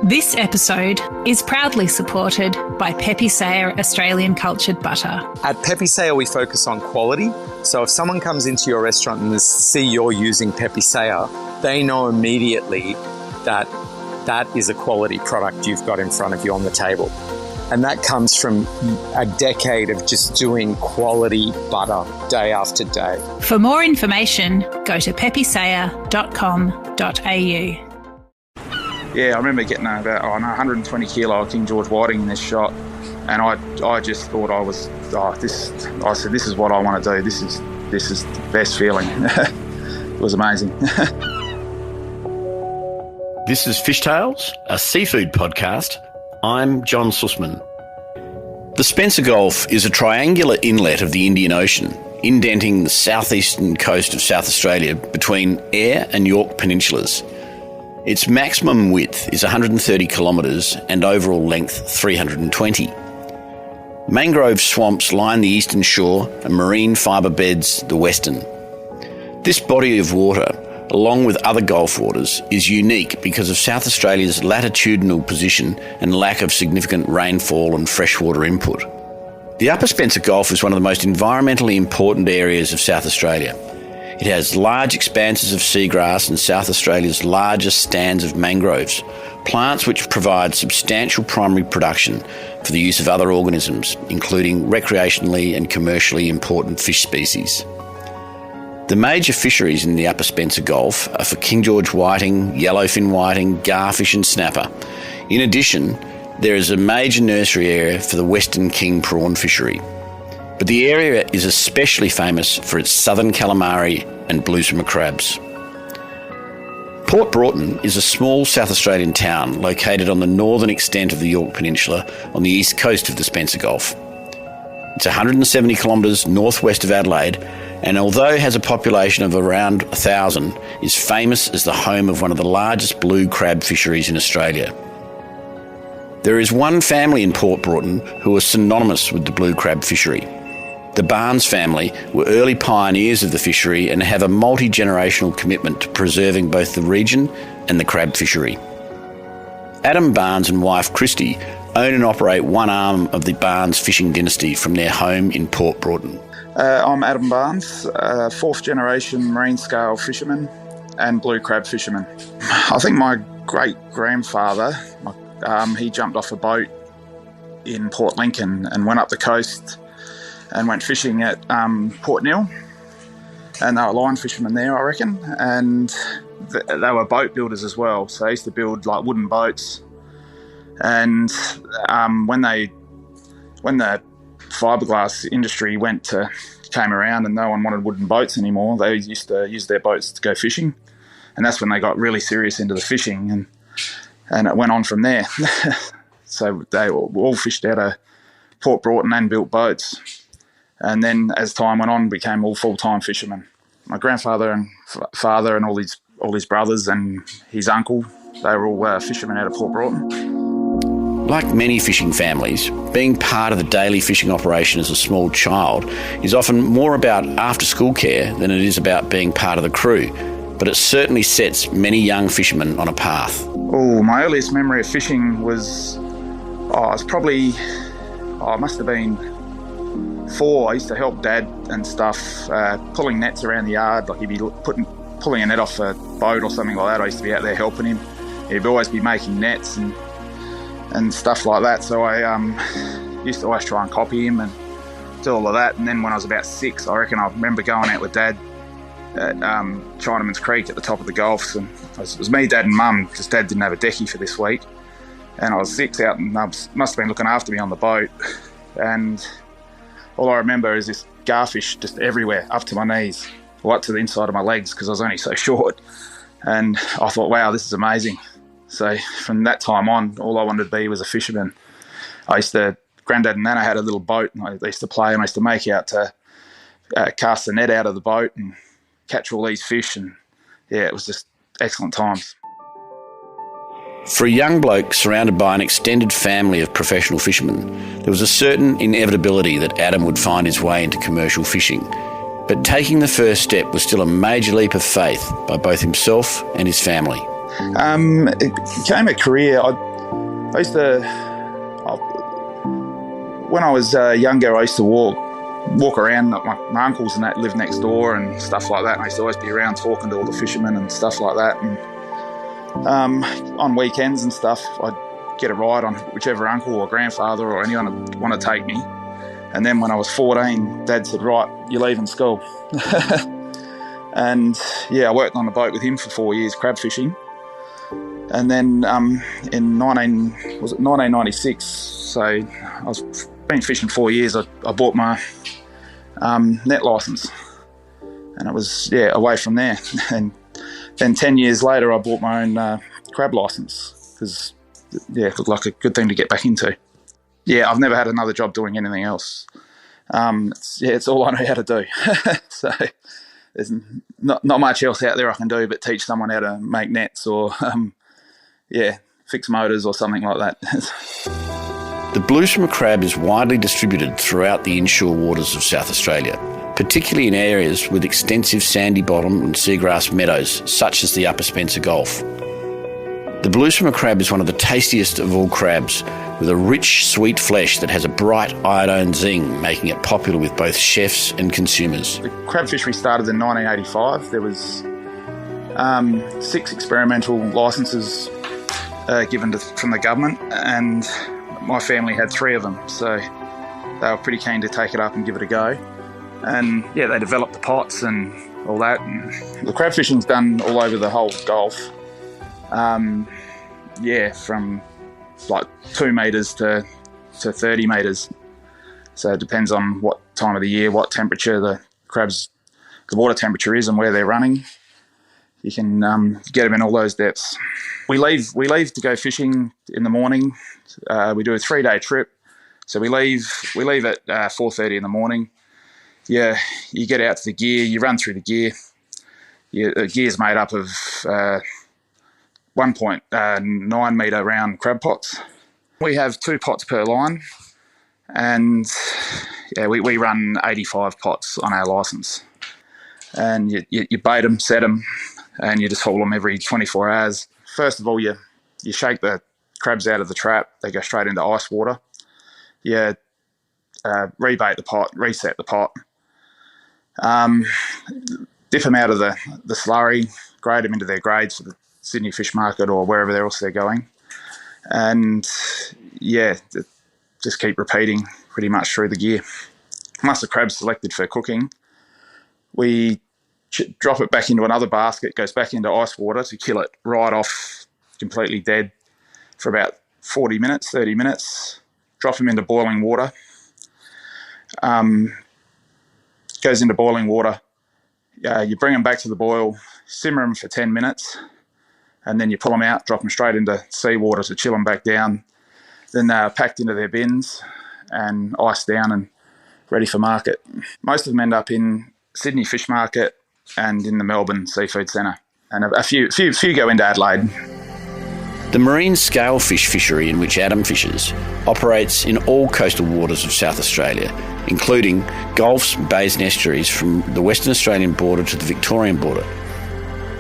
This episode is proudly supported by Pepe Sayer Australian Cultured Butter. At Pepe Sayer, we focus on quality. So if someone comes into your restaurant and they see you're using Pepe Sayer, they know immediately that that is a quality product you've got in front of you on the table. And that comes from a decade of just doing quality butter day after day. For more information, go to pepesayer.com.au. Yeah, I remember getting about 120 kilo King George whiting in this shot, and I just thought this is what I want to do. This is the best feeling. It was amazing. This is Fishtales, a seafood podcast. I'm John Susman. The Spencer Gulf is a triangular inlet of the Indian Ocean, indenting the southeastern coast of South Australia between Eyre and Yorke peninsulas. Its maximum width is 130 kilometres and overall length 320. Mangrove swamps line the eastern shore and marine fibre beds the western. This body of water, along with other Gulf waters, is unique because of South Australia's latitudinal position and lack of significant rainfall and freshwater input. The Upper Spencer Gulf is one of the most environmentally important areas of South Australia. It has large expanses of seagrass and South Australia's largest stands of mangroves, plants which provide substantial primary production for the use of other organisms, including recreationally and commercially important fish species. The major fisheries in the Upper Spencer Gulf are for King George whiting, yellowfin whiting, garfish and snapper. In addition, there is a major nursery area for the Western King prawn fishery. But the area is especially famous for its southern calamari and blue swimmer crabs. Port Broughton is a small South Australian town located on the northern extent of the Yorke Peninsula on the east coast of the Spencer Gulf. It's 170 kilometres northwest of Adelaide, and although it has a population of around 1,000, is famous as the home of one of the largest blue crab fisheries in Australia. There is one family in Port Broughton who are synonymous with the blue crab fishery. The Barnes family were early pioneers of the fishery and have a multi-generational commitment to preserving both the region and the crab fishery. Adam Barnes and wife Christy own and operate one arm of the Barnes fishing dynasty from their home in Port Broughton. I'm Adam Barnes, fourth generation marine scale fisherman and blue crab fisherman. I think my great-grandfather, he jumped off a boat in Port Lincoln and went up the coast and went fishing at Port Nil, and they were line fishermen there, I reckon, and they were boat builders as well. So they used to build like wooden boats, and when the fiberglass industry came around and no one wanted wooden boats anymore, they used to use their boats to go fishing, and that's when they got really serious into the fishing, and it went on from there. So they all fished out of Port Broughton and built boats. And then as time went on, became all full-time fishermen. My grandfather and father and all his brothers and his uncle, they were all fishermen out of Port Broughton. Like many fishing families, being part of the daily fishing operation as a small child is often more about after-school care than it is about being part of the crew, but it certainly sets many young fishermen on a path. Oh, my earliest memory of fishing was, it must have been 4. I used to help Dad and stuff, pulling nets around the yard. Like he'd be pulling a net off a boat or something like that. I used to be out there helping him. He'd always be making nets and stuff like that. So I used to always try and copy him and do all of that. And then when I was about 6, I reckon I remember going out with Dad at Chinaman's Creek at the top of the Gulfs. And it was me, Dad and Mum, because Dad didn't have a decky for this week. And I was 6 out, and Mum must have been looking after me on the boat. And all I remember is this garfish just everywhere, up to my knees, or up to the inside of my legs, because I was only so short. And I thought, wow, this is amazing. So from that time on, all I wanted to be was a fisherman. Granddad and Nana had a little boat, and they used to play, and I used to make out to cast the net out of the boat and catch all these fish. And yeah, it was just excellent times. For a young bloke surrounded by an extended family of professional fishermen, there was a certain inevitability that Adam would find his way into commercial fishing. But taking the first step was still a major leap of faith by both himself and his family. It became a career. I used to, when I was younger, I used to walk around. My uncles and that lived next door and stuff like that. And I used to always be around talking to all the fishermen and stuff like that. And on weekends and stuff, I'd get a ride on whichever uncle or grandfather or anyone would want to take me. And then when I was 14, Dad said, "Right, you're leaving school." And I worked on a boat with him for 4 years, crab fishing. And then in 1996, so I was been fishing 4 years, I bought my net licence. And it was, away from there. And then 10 years later, I bought my own crab licence because, it looked like a good thing to get back into. Yeah, I've never had another job doing anything else. It's all I know how to do. So there's not much else out there I can do but teach someone how to make nets or, fix motors or something like that. The bluesummer crab is widely distributed throughout the inshore waters of South Australia, particularly in areas with extensive sandy bottom and seagrass meadows, such as the Upper Spencer Gulf. The bluesummer crab is one of the tastiest of all crabs, with a rich, sweet flesh that has a bright iodine zing, making it popular with both chefs and consumers. The crab fishery started in 1985. There was 6 experimental licences given from the government, and my family had 3 of them, so they were pretty keen to take it up and give it a go. And they developed the pots and all that. And the crab fishing's done all over the whole Gulf. From like 2 metres to 30 metres. So it depends on what time of the year, what temperature the water temperature is and where they're running. You can get them in all those depths. We leave to go fishing in the morning. We do a 3-day trip. So we leave at 4:30 in the morning. You get out to the gear, you run through the gear. The gear's made up of 1.9 metre round crab pots. We have 2 pots per line, and we run 85 pots on our licence. And you bait them, set them, and you just haul them every 24 hours. First of all, you shake the crabs out of the trap. They go straight into ice water. You rebait the pot, reset the pot, dip them out of the slurry, grade them into their grades for the Sydney Fish Market or wherever else they're going. And just keep repeating pretty much through the gear. Once the crab's selected for cooking, we drop it back into another basket, goes back into ice water to kill it right off completely dead for about 40 minutes, 30 minutes. Drop them into boiling water. Goes into boiling water. You bring them back to the boil, simmer them for 10 minutes, and then you pull them out, drop them straight into seawater to chill them back down. Then they're packed into their bins and iced down and ready for market. Most of them end up in Sydney Fish Market and in the Melbourne Seafood Centre, and a few go into Adelaide. The marine scalefish fishery in which Adam fishes operates in all coastal waters of South Australia, including gulfs, bays and estuaries from the Western Australian border to the Victorian border.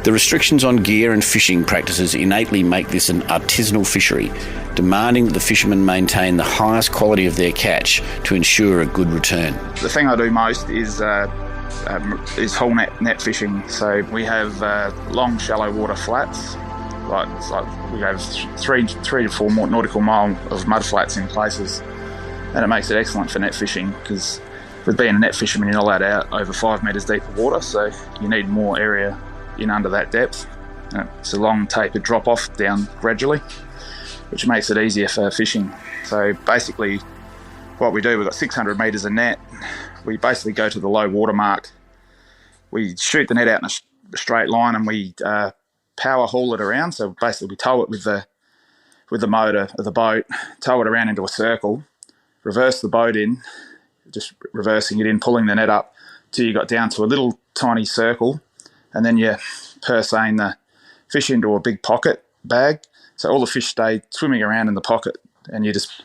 The restrictions on gear and fishing practices innately make this an artisanal fishery, demanding that the fishermen maintain the highest quality of their catch to ensure a good return. The thing I do most is whole net fishing. So we have long, shallow water flats. We have three to 4 more nautical mile of mud flats in places, and it makes it excellent for net fishing because with being a net fisherman, you're not allowed out over 5 metres deep of water, so you need more area in under that depth. It's a long tapered drop off down gradually, which makes it easier for fishing. So basically what we do, we've got 600 metres of net. We basically go to the low water mark. We shoot the net out in a straight line and we power haul it around. So basically we tow it with the motor of the boat, tow it around into a circle, reverse the boat in, just reversing it in, pulling the net up till you got down to a little tiny circle, and then you purseine the fish into a big pocket bag. So all the fish stay swimming around in the pocket, and you just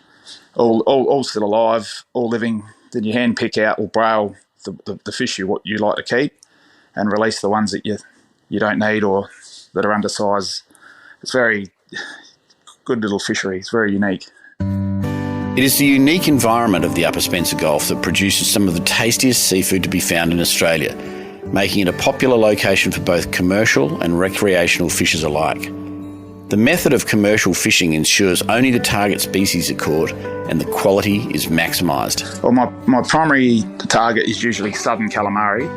all still alive, all living. Then you hand pick out or braille the fish you like to keep, and release the ones that you don't need or that are undersized. It's very good little fishery. It's very unique. It is the unique environment of the Upper Spencer Gulf that produces some of the tastiest seafood to be found in Australia, making it a popular location for both commercial and recreational fishers alike. The method of commercial fishing ensures only the target species are caught and the quality is maximised. Well, my primary target is usually southern calamari,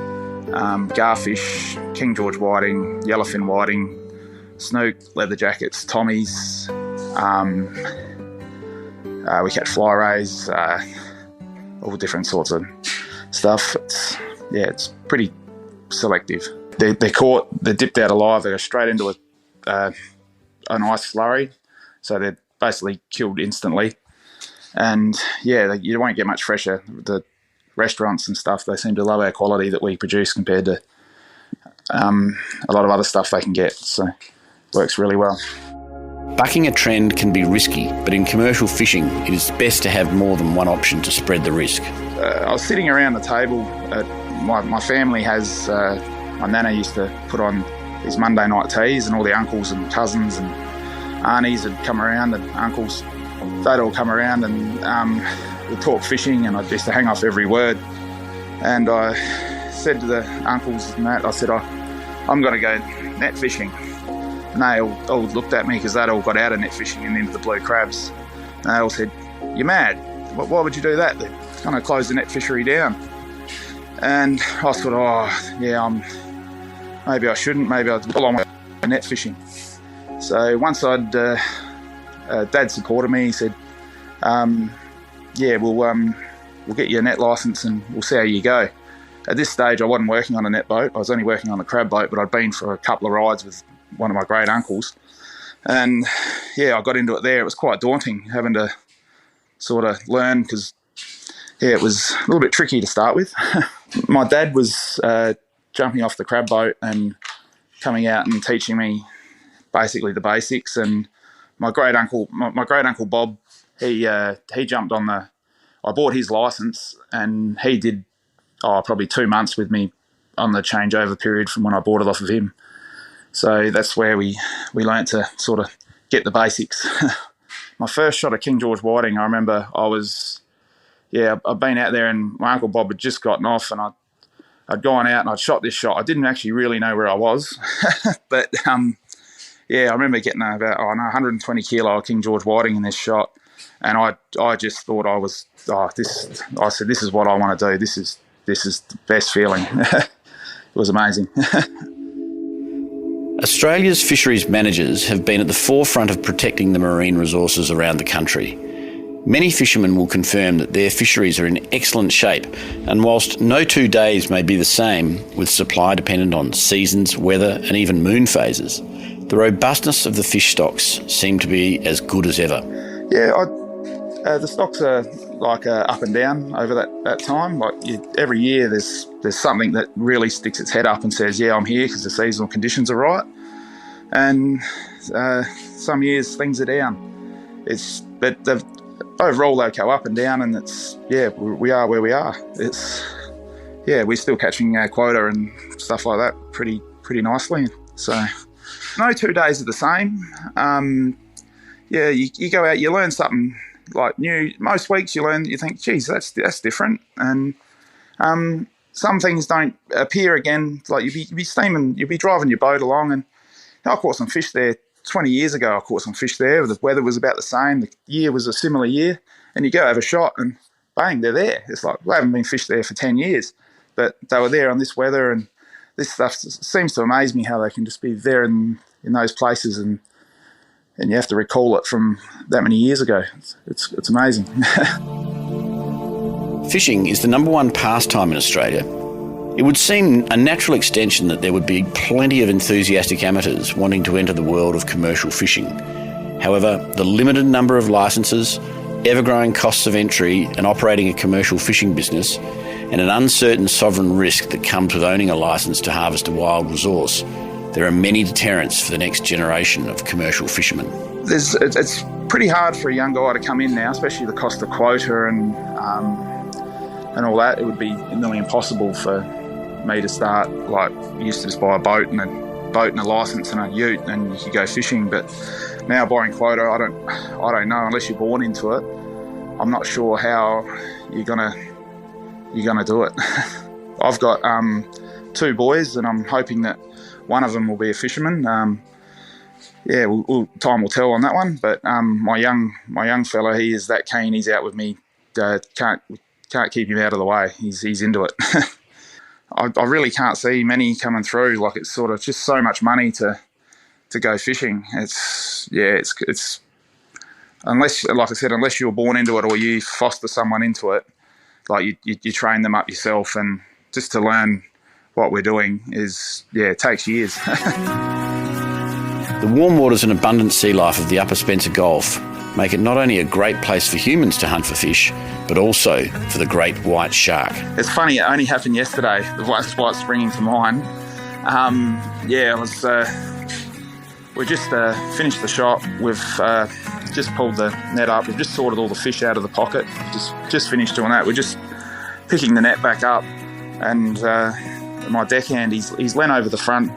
garfish, King George whiting, yellowfin whiting, snook, leather jackets, tommies. We catch fly rays, all different sorts of stuff. It's pretty selective. They're caught, they're dipped out alive, they go straight into an ice slurry, so they're basically killed instantly. And you won't get much fresher. The restaurants and stuff, they seem to love our quality that we produce compared to a lot of other stuff they can get, so it works really well. Bucking a trend can be risky, but in commercial fishing, it is best to have more than one option to spread the risk. I was sitting around the table. My family has, my nana used to put on these Monday night teas, and all the uncles and cousins and aunties would come around, and uncles, they'd all come around, and we'd talk fishing, and I used to hang off every word. And I said to the uncles and that, I said, I'm going to go net fishing. And they all looked at me because they'd all got out of net fishing and into the blue crabs. And they all said, "You're mad. Why would you do that? They're going to close the net fishery down." And I thought, maybe I shouldn't. Maybe I'd pull on net fishing. So once Dad supported me. He said, we'll get you a net licence and we'll see how you go. At this stage, I wasn't working on a net boat. I was only working on the crab boat, but I'd been for a couple of rides with one of my great uncles. And I got into it there. It was quite daunting having to sort of learn because, it was a little bit tricky to start with. My dad was jumping off the crab boat and coming out and teaching me basically the basics. And my great uncle Bob, he jumped on I bought his license, and he did probably 2 months with me on the changeover period from when I bought it off of him. So that's where we learnt to sort of get the basics. My first shot of King George whiting, I remember I'd been out there and my Uncle Bob had just gotten off, and I'd gone out and I'd shot this shot. I didn't actually really know where I was, but I remember getting about 120 kilo King George whiting in this shot, and I just thought I said, this is what I want to do. This is the best feeling. It was amazing. Australia's fisheries managers have been at the forefront of protecting the marine resources around the country. Many fishermen will confirm that their fisheries are in excellent shape, and whilst no 2 days may be the same, with supply dependent on seasons, weather and even moon phases, the robustness of the fish stocks seem to be as good as ever. The stocks are up and down over that time. Every year there's something that really sticks its head up and says, I'm here because the seasonal conditions are right. And some years things are down. But overall they go up and down, and we are where we are. We're still catching our quota and stuff like that pretty nicely. So no 2 days are the same. You go out, you learn something like new. Most weeks you think, geez, that's different. And some things don't appear again. Like you'd be steaming, you'd be driving your boat along, and I caught some fish there 20 years ago. I caught some fish there. The weather was about the same. The year was a similar year, and you go have a shot and bang, they're there. It's like, we haven't been fished there for 10 years, but they were there on this weather, and this stuff seems to amaze me how they can just be there in those places, and you have to recall it from that many years ago. It's amazing. Fishing is the number one pastime in Australia. It would seem a natural extension that there would be plenty of enthusiastic amateurs wanting to enter the world of commercial fishing. However, the limited number of licences, ever-growing costs of entry and operating a commercial fishing business, and an uncertain sovereign risk that comes with owning a licence to harvest a wild resource, there are many deterrents for the next generation of commercial fishermen. It's pretty hard for a young guy to come in now, especially the cost of quota and all that. It would be nearly impossible for me to start, like, you used to just buy a boat and a licence and a ute and you could go fishing. But Now buying quota, I don't know, unless you're born into it. I'm not sure how you're gonna do it. I've got 2 boys, and I'm hoping that one of them will be a fisherman. Time will tell on that one. But my young fella, he is that keen. He's out with me. Can't keep him out of the way. He's into it. I really can't see many coming through. Like, it's sort of just so much money to go fishing. It's unless, like I said, unless you're born into it or you foster someone into it, like you train them up yourself, and just to learn what we're doing it takes years. The warm waters and abundant sea life of the Upper Spencer Gulf make it not only a great place for humans to hunt for fish, but also for the great white shark. It's funny, it only happened yesterday. That's why it's springing to mind. We just finished the shot. We've just pulled the net up. We've just sorted all the fish out of the pocket. Just finished doing that. We're just picking the net back up, and my deckhand, he's leant over the front.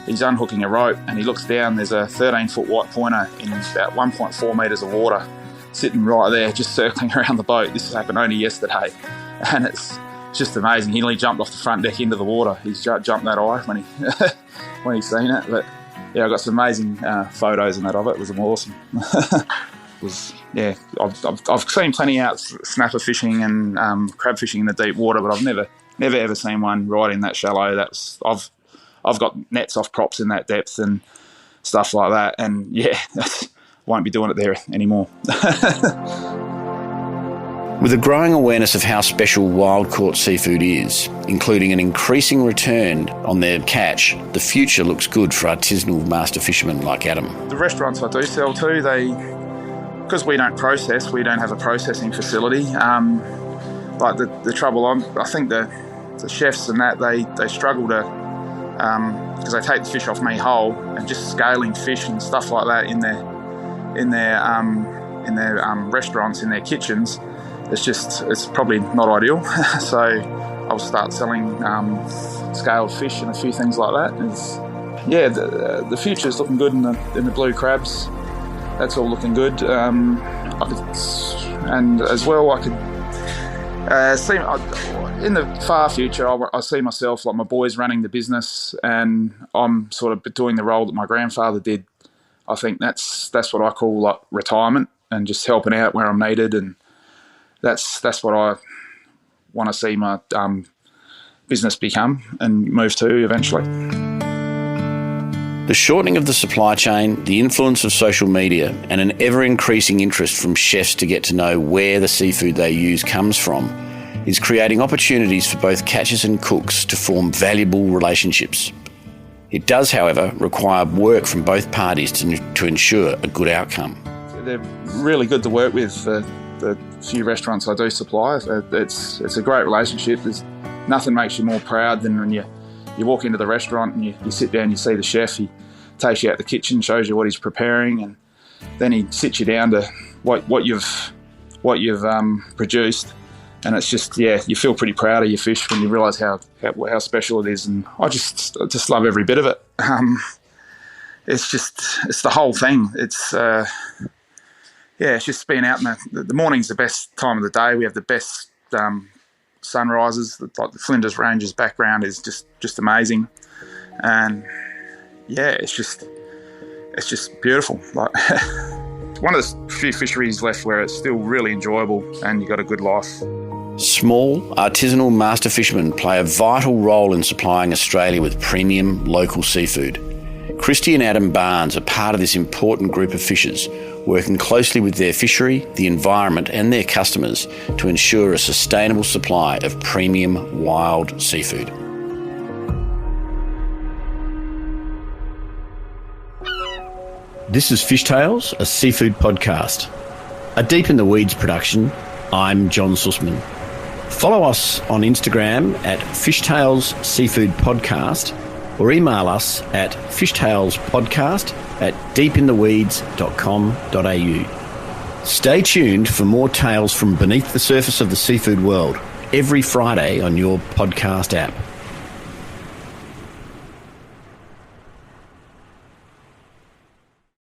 He's unhooking a rope, and he looks down. There's a 13-foot white pointer in about 1.4 metres of water sitting right there, just circling around the boat. This happened only yesterday, and it's just amazing. He nearly jumped off the front deck into the water. He's jumped that high when he's seen it. But yeah, I got some amazing photos and that of it. It was awesome. I've seen plenty out snapper fishing and crab fishing in the deep water, but I've never ever seen one right in that shallow. I've got nets off props in that depth and stuff like that, and won't be doing it there anymore. With a growing awareness of how special wild-caught seafood is, including an increasing return on their catch, the future looks good for artisanal master fishermen like Adam. The restaurants I do sell to, because we don't process, we don't have a processing facility. Like the trouble, I think the chefs and that, they struggle to, because they take the fish off me whole, and just scaling fish and stuff like that in their restaurants, in their kitchens. It's probably not ideal. So I'll start selling scaled fish and a few things like that. The future's looking good in the blue crabs. That's all looking good. And as well, I could see in the far future, I see myself, like, my boys running the business, and I'm sort of doing the role that my grandfather did. I think that's what I call, like, retirement, and just helping out where I'm needed, and that's what I want to see my business become and move to eventually. The shortening of the supply chain, the influence of social media, and an ever-increasing interest from chefs to get to know where the seafood they use comes from is creating opportunities for both catchers and cooks to form valuable relationships. It does, however, require work from both parties to ensure a good outcome. They're really good to work with. The few restaurants I do supply, it's a great relationship. There's nothing makes you more proud than when you walk into the restaurant and you sit down, you see the chef, he takes you out the kitchen, shows you what he's preparing, and then he sits you down to what you've produced, and it's just, you feel pretty proud of your fish when you realise how special it is, and I just love every bit of it. It's the whole thing. It's just being out in the morning's the best time of the day. We have the best sunrises. Like the Flinders Ranges background is just amazing, and it's just beautiful. Like one of the few fisheries left where it's still really enjoyable and you got a good life. Small, artisanal master fishermen play a vital role in supplying Australia with premium local seafood. Christy and Adam Barnes are part of this important group of fishers, working closely with their fishery, the environment and their customers to ensure a sustainable supply of premium wild seafood. This is Fishtales, a seafood podcast. A Deep in the Weeds production. I'm John Susman. Follow us on Instagram at Fishtales Seafood Podcast, or email us at fishtalespodcast@deepintheweeds.com.au. Stay tuned for more tales from beneath the surface of the seafood world every Friday on your podcast app.